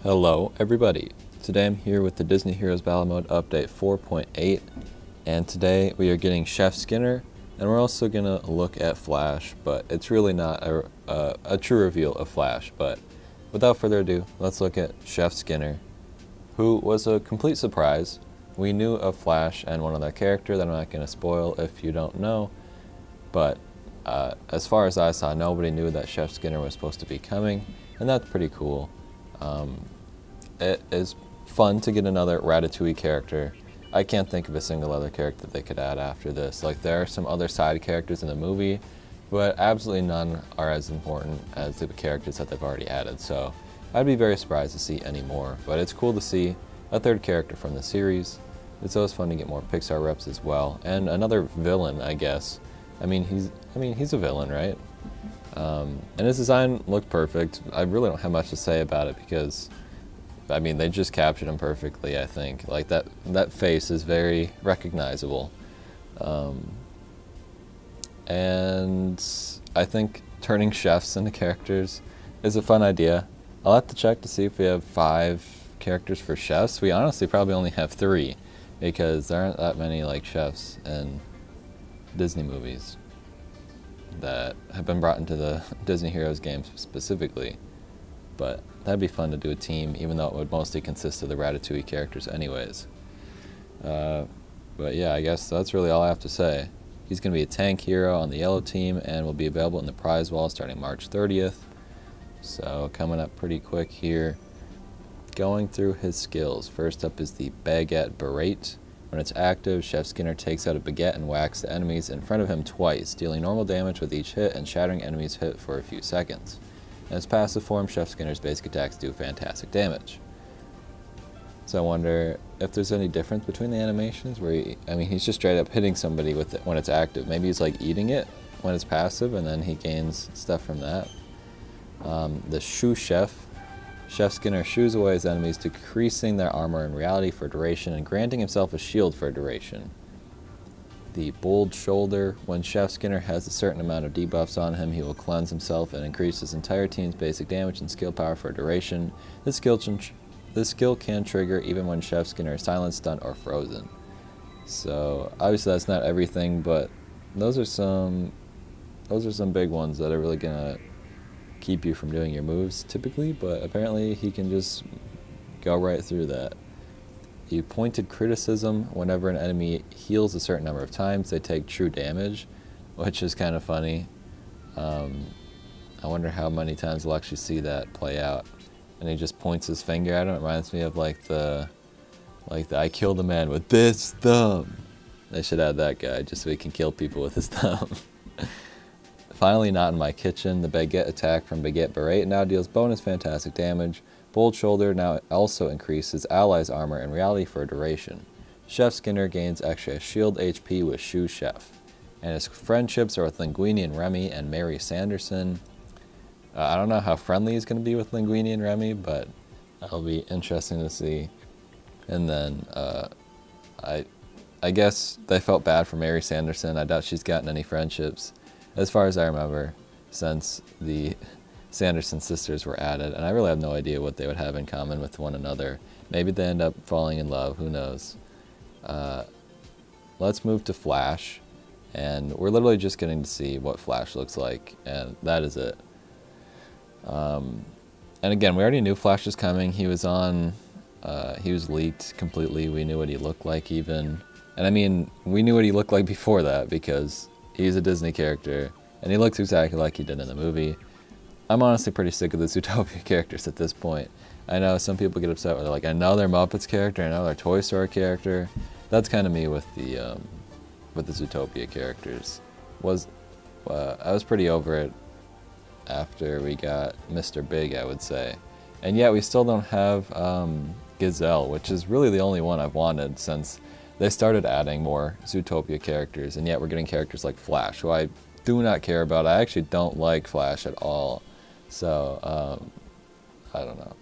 Hello everybody, today I'm here with the Disney Heroes Battle Mode Update 4.8, and today we are getting Chef Skinner, and we're also going to look at Flash, but it's really not a true reveal of Flash. But without further ado, let's look at Chef Skinner, who was a complete surprise. We knew of Flash and one other character that I'm not going to spoil if you don't know, but as far as I saw, nobody knew that Chef Skinner was supposed to be coming, and that's pretty cool. It is fun to get another Ratatouille character. I can't think of a single other character that they could add after this. Like, there are some other side characters in the movie, but absolutely none are as important as the characters that they've already added. So I'd be very surprised to see any more, but it's cool to see a third character from the series. It's always fun to get more Pixar reps as well, and another villain, I guess. I mean, he's a villain, right? And his design looked perfect. I really don't have much to say about it because, I mean, they just captured him perfectly, I think. Like, that face is very recognizable. And I think turning chefs into characters is a fun idea. I'll have to check to see if we have 5 characters for chefs. We honestly probably only have 3 because there aren't that many, like, chefs in Disney movies that have been brought into the Disney Heroes games specifically. But that'd be fun to do a team, even though it would mostly consist of the Ratatouille characters anyways. But yeah, I guess that's really all I have to say. He's going to be a tank hero on the yellow team and will be available in the prize wall starting March 30th. So coming up pretty quick here. Going through his skills. First up is the Baguette Berate. When it's active, Chef Skinner takes out a baguette and whacks the enemies in front of him twice, dealing normal damage with each hit and shattering enemies hit for a few seconds. In its passive form, Chef Skinner's basic attacks do fantastic damage. So I wonder if there's any difference between the animations where he's just straight up hitting somebody with it when it's active. Maybe he's like eating it when it's passive and then he gains stuff from that. The Shoe Chef. Chef Skinner shoos away his enemies, decreasing their armor in reality for duration and granting himself a shield for a duration. The Bold Shoulder. When Chef Skinner has a certain amount of debuffs on him, he will cleanse himself and increase his entire team's basic damage and skill power for a duration. This skill can trigger even when Chef Skinner is silenced, stunned, or frozen. So obviously that's not everything, but those are some big ones that are really gonna keep you from doing your moves typically, but apparently he can just go right through that. The Pointed Criticism. Whenever an enemy heals a certain number of times, they take true damage, which is kind of funny. I wonder how many times we'll actually see that play out. And he just points his finger at him. It reminds me of like the I killed a man with this thumb. They should add that guy just so he can kill people with his thumb. Finally, Not in My Kitchen. The Baguette attack from Baguette Berate now deals bonus fantastic damage. Bold Shoulder now also increases allies' armor in reality for a duration. Chef Skinner gains extra shield HP with Shoe Chef. And his friendships are with Linguini and Remy and Mary Sanderson. I don't know how friendly he's going to be with Linguini and Remy, but that'll be interesting to see. And then I guess they felt bad for Mary Sanderson. I doubt she's gotten any friendships, as far as I remember, since the Sanderson sisters were added, and I really have no idea what they would have in common with one another. Maybe they end up falling in love, who knows. Let's move to Flash, and we're literally just getting to see what Flash looks like, and that is it. And again, we already knew Flash was coming. He was leaked completely. We knew what he looked like even. And I mean, we knew what he looked like before that because he's a Disney character, and he looks exactly like he did in the movie. I'm honestly pretty sick of the Zootopia characters at this point. I know some people get upset where they're like, another Muppets character, another Toy Story character. That's kind of me with the Zootopia characters. I was pretty over it after we got Mr. Big, I would say. And yet we still don't have Gazelle, which is really the only one I've wanted since they started adding more Zootopia characters, and yet we're getting characters like Flash, who I do not care about. I actually don't like Flash at all. So, I don't know.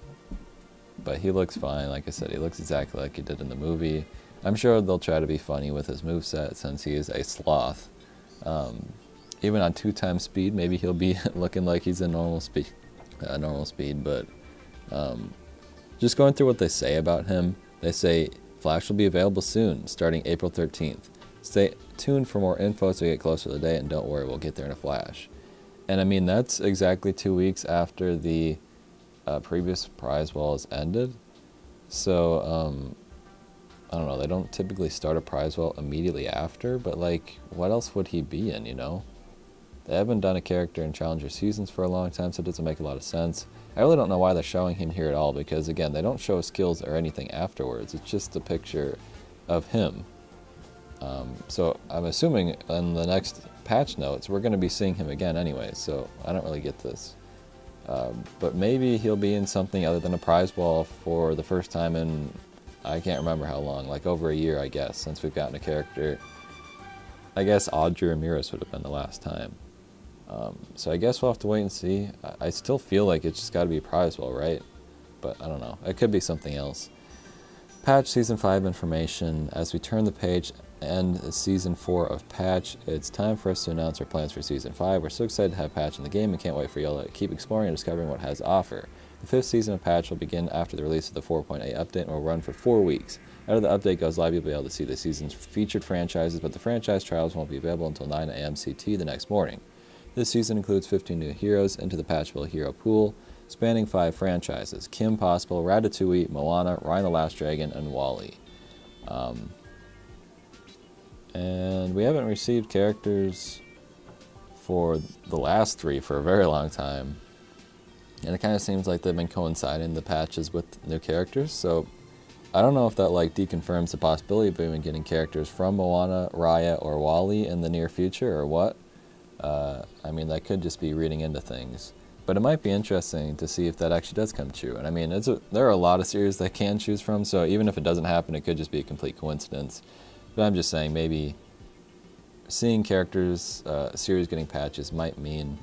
But he looks fine. Like I said, he looks exactly like he did in the movie. I'm sure they'll try to be funny with his moveset since he is a sloth. Even on 2x speed, maybe he'll be looking like he's a normal speed, but Just going through what they say about him, they say Flash will be available soon, starting April 13th. Stay tuned for more info as we get closer to the date, and don't worry, we'll get there in a flash. And I mean, that's exactly 2 weeks after the previous prize walls ended. So, I don't know, they don't typically start a prize wall immediately after, but like, what else would he be in, you know? They haven't done a character in Challenger Seasons for a long time, so it doesn't make a lot of sense. I really don't know why they're showing him here at all, because again, they don't show skills or anything afterwards. It's just a picture of him. So I'm assuming in the next patch notes, we're going to be seeing him again anyway, so I don't really get this. But maybe he'll be in something other than a prize wall for the first time in, I can't remember how long, like over a year, I guess, since we've gotten a character. I guess Audrey Ramirez would have been the last time. So I guess we'll have to wait and see. I still feel like it's just got to be a prize wall, right? But I don't know. It could be something else. Patch Season 5 information. As we turn the page and Season 4 of Patch, it's time for us to announce our plans for Season 5. We're so excited to have Patch in the game and can't wait for y'all to keep exploring and discovering what it has to offer. The 5th season of Patch will begin after the release of the 4.8 update and will run for 4 weeks. After the update goes live, you'll be able to see the season's featured franchises, but the franchise trials won't be available until 9 a.m. CT the next morning. This season includes 15 new heroes into the Patchville hero pool, spanning 5 franchises: Kim Possible, Ratatouille, Moana, Ryan the Last Dragon, and WALL-E. And we haven't received characters for the last 3 for a very long time. And it kind of seems like they've been coinciding the patches with new characters, so I don't know if that like deconfirms the possibility of even getting characters from Moana, Raya, or WALL-E in the near future, or what. I mean, that could just be reading into things. But it might be interesting to see if that actually does come true. And I mean, there are a lot of series they can choose from, so even if it doesn't happen, it could just be a complete coincidence. But I'm just saying, maybe seeing characters, series getting patches might mean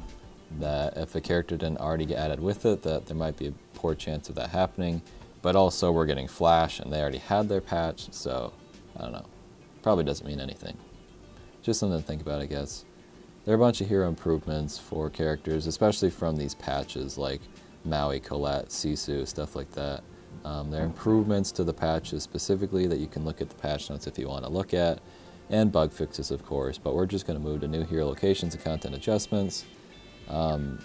that if a character didn't already get added with it, that there might be a poor chance of that happening. But also, we're getting Flash, and they already had their patch, so I don't know. Probably doesn't mean anything. Just something to think about, I guess. There are a bunch of hero improvements for characters, especially from these patches, like Maui, Colette, Sisu, stuff like that. There are improvements to the patches specifically that you can look at the patch notes if you want to look at, and bug fixes, of course. But we're just going to move to new hero locations and content adjustments. And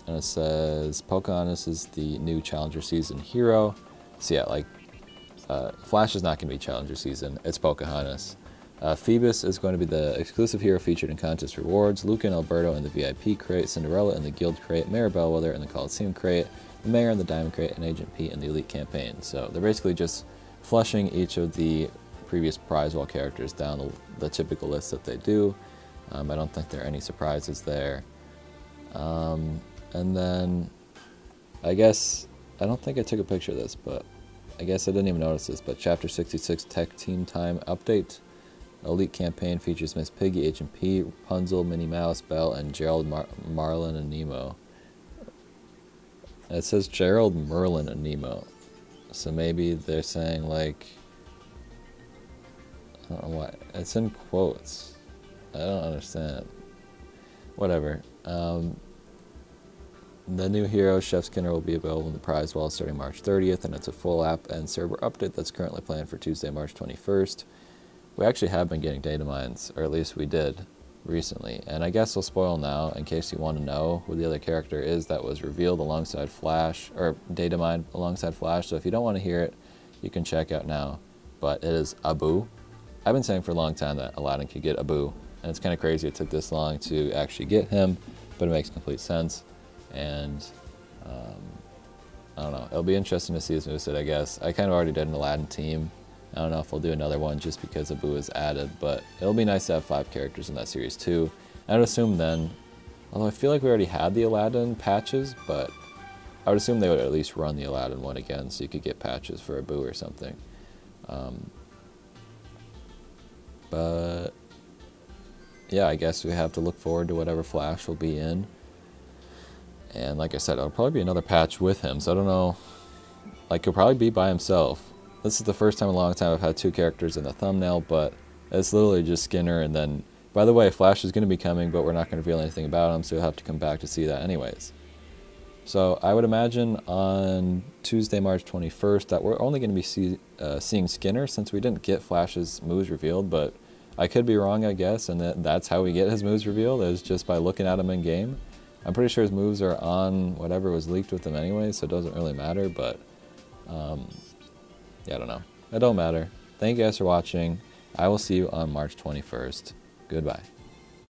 it says Pocahontas is the new Challenger Season hero. So yeah, like, Flash is not going to be Challenger Season, it's Pocahontas. Phoebus is going to be the exclusive hero featured in contest rewards, Luca and Alberto in the VIP crate, Cinderella in the Guild crate, Mayor Bellwether in the Coliseum crate, the Mayor in the Diamond crate, and Agent Pete in the Elite campaign. So they're basically just flushing each of the previous prize wall characters down the typical list that they do. I don't think there are any surprises there. And then, I guess, I don't think I took a picture of this, but I guess I didn't even notice this, but Chapter 66 Tech Team Time Update. Elite campaign features Miss Piggy, Agent P, Rapunzel, Minnie Mouse, Belle, and Gerald, Marlin, and Nemo. It says Gerald, Merlin, and Nemo. So maybe they're saying, like, I don't know why. It's in quotes. I don't understand. Whatever. The new hero, Chef Skinner, will be available in the prize wall starting March 30th, and it's a full app and server update that's currently planned for Tuesday, March 21st. We actually have been getting data mines, or at least we did recently, and I guess I'll spoil now in case you want to know who the other character is that was revealed alongside Flash, or data mine alongside Flash, so if you don't want to hear it, you can check out now, but it is Abu. I've been saying for a long time that Aladdin could get Abu, and it's kind of crazy it took this long to actually get him, but it makes complete sense, and I don't know, it'll be interesting to see his moveset, I guess. I kind of already did an Aladdin team. I don't know if we'll do another one just because Abu is added, but it'll be nice to have 5 characters in that series too. I would assume then, although I feel like we already had the Aladdin patches, but I would assume they would at least run the Aladdin one again so you could get patches for Abu or something. But yeah, I guess we have to look forward to whatever Flash will be in. And like I said, it'll probably be another patch with him, so I don't know. Like, he'll probably be by himself. This is the first time in a long time I've had 2 characters in the thumbnail, but it's literally just Skinner, and then, by the way, Flash is going to be coming, but we're not going to reveal anything about him, so you'll have to come back to see that anyways. So I would imagine on Tuesday, March 21st, that we're only going to be seeing Skinner, since we didn't get Flash's moves revealed, but I could be wrong, I guess, and that's how we get his moves revealed, is just by looking at him in game. I'm pretty sure his moves are on whatever was leaked with him anyway, so it doesn't really matter, but yeah, I don't know. It don't matter. Thank you guys for watching. I will see you on March 21st. Goodbye.